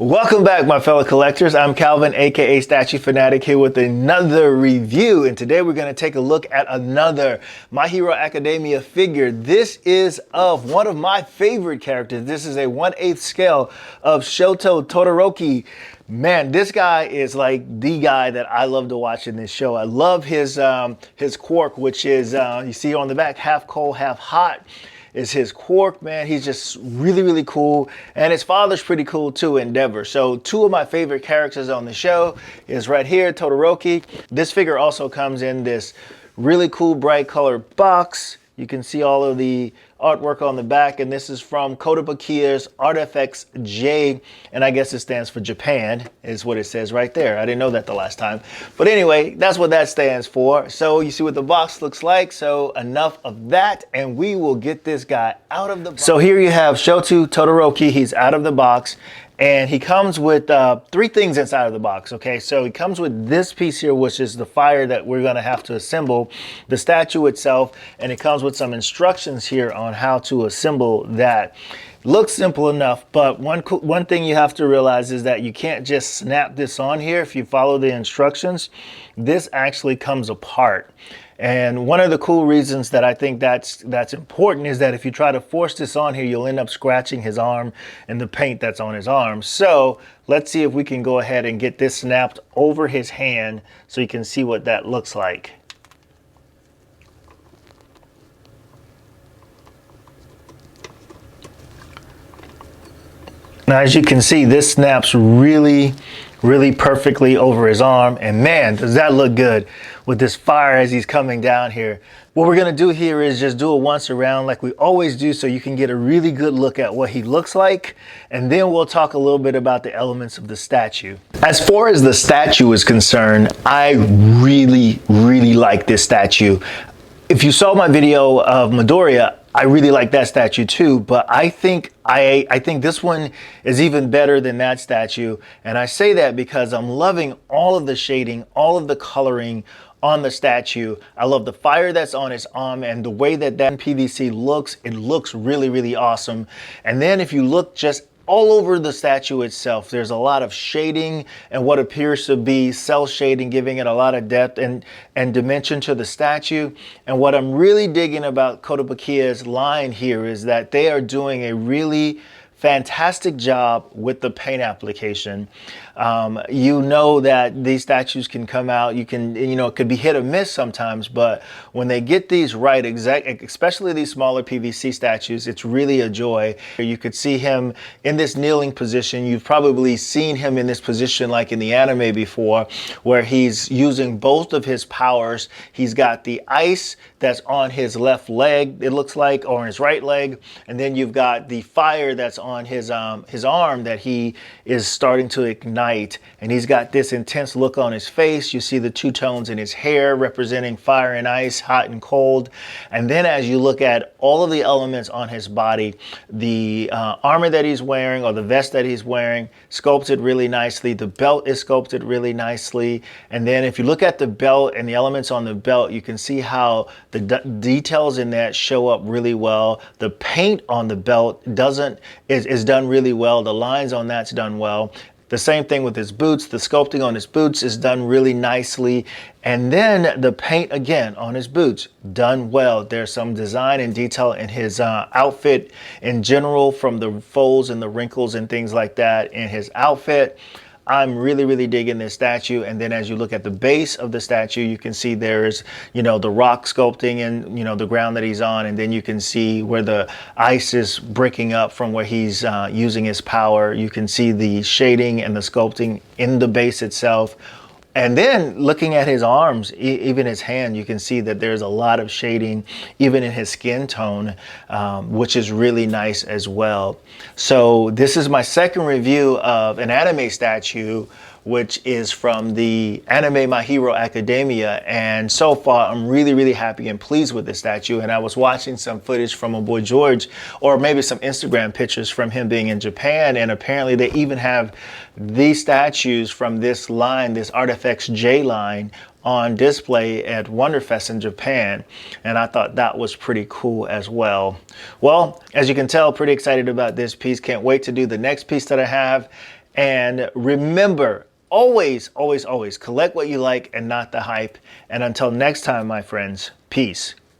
Welcome back, my fellow collectors. I'm Calvin, aka Statue Fanatic, here with another review. And today we're going to take a look at another My Hero Academia figure. This is of one of my favorite characters. This is a 1/8 scale of Shoto Todoroki. Man, this guy is like the guy that I love to watch in this show. I love his quirk, which is, you see on the back, half cold, half hot. Is his quirk, man. He's just really cool, and his father's pretty cool too, Endeavor. So two of my favorite characters on the show is right here, Todoroki. This figure also comes in this really cool bright colored box. You can see all of the artwork on the back, and this is from Kotobukiya's ARTFX J, and I guess it stands for Japan, is what it says right there. I didn't know that the last time. But anyway, that's what that stands for. So you see what the box looks like. So enough of that, and we will get this guy out of the box. So here you have Shoto Todoroki. He's out of the box. And he comes with three things inside of the box, okay? So he comes with this piece here, which is the fire that we're gonna have to assemble, the statue itself, and it comes with some instructions here on how to assemble that. Looks simple enough, but one thing you have to realize is that you can't just snap this on here. If you follow the instructions, this actually comes apart. And one of the cool reasons that I think that's important is that if you try to force this on here, you'll end up scratching his arm and the paint that's on his arm. So let's see if we can go ahead and get this snapped over his hand so you can see what that looks like. Now, as you can see, this snaps really perfectly over his arm, and man, does that look good with this fire as he's coming down here. What we're gonna do here is just do it once around like we always do, so you can get a really good look at what he looks like, and then we'll talk a little bit about the elements of the statue. As far as the statue is concerned, I really like this statue. If you saw my video of Midoriya, I really like that statue too, but I think this one is even better than that statue. And I say that because I'm loving all of the shading, all of the coloring on the statue. I love the fire that's on his arm and the way that PVC looks. It looks really awesome. And then if you look just all over the statue itself, there's a lot of shading and what appears to be cell shading, giving it a lot of depth and dimension to the statue. And what I'm really digging about Kotobukiya's line here is that they are doing a really fantastic job with the paint application. You know that these statues can come out, it could be hit or miss sometimes, but when they get these right, especially these smaller PVC statues, it's really a joy. You could see him in this kneeling position. You've probably seen him in this position like in the anime before, where he's using both of his powers. He's got the ice that's on his left leg, it looks like, or his right leg, and then you've got the fire that's on his arm that he is starting to ignite. And he's got this intense look on his face. You see the two tones in his hair representing fire and ice, hot and cold. And then as you look at all of the elements on his body, the armor that he's wearing, or the vest that he's wearing, sculpted really nicely. The belt is sculpted really nicely. And then if you look at the belt and the elements on the belt, you can see how the details in that show up really well. The paint on the belt is done really well. The lines on that's done well. The same thing with his boots. The sculpting on his boots is done really nicely. And then the paint again on his boots, done well. There's some design and detail in his outfit in general, from the folds and the wrinkles and things like that in his outfit. I'm really digging this statue. And then as you look at the base of the statue, you can see there's, the rock sculpting and, the ground that he's on. And then you can see where the ice is breaking up from where he's using his power. You can see the shading and the sculpting in the base itself. And then looking at his arms, even his hand, you can see that there's a lot of shading, even in his skin tone, which is really nice as well. So this is my second review of an anime statue, which is from the anime My Hero Academia. And so far, I'm really happy and pleased with this statue. And I was watching some footage from my boy George, or maybe some Instagram pictures from him being in Japan. And apparently they even have these statues from this line, this ARTFX J line, on display at Wonderfest in Japan, and I thought that was pretty cool as well. Well, as you can tell, pretty excited about this piece. Can't wait to do the next piece that I have. And remember, always, always, always collect what you like and not the hype. And until next time, my friends, peace.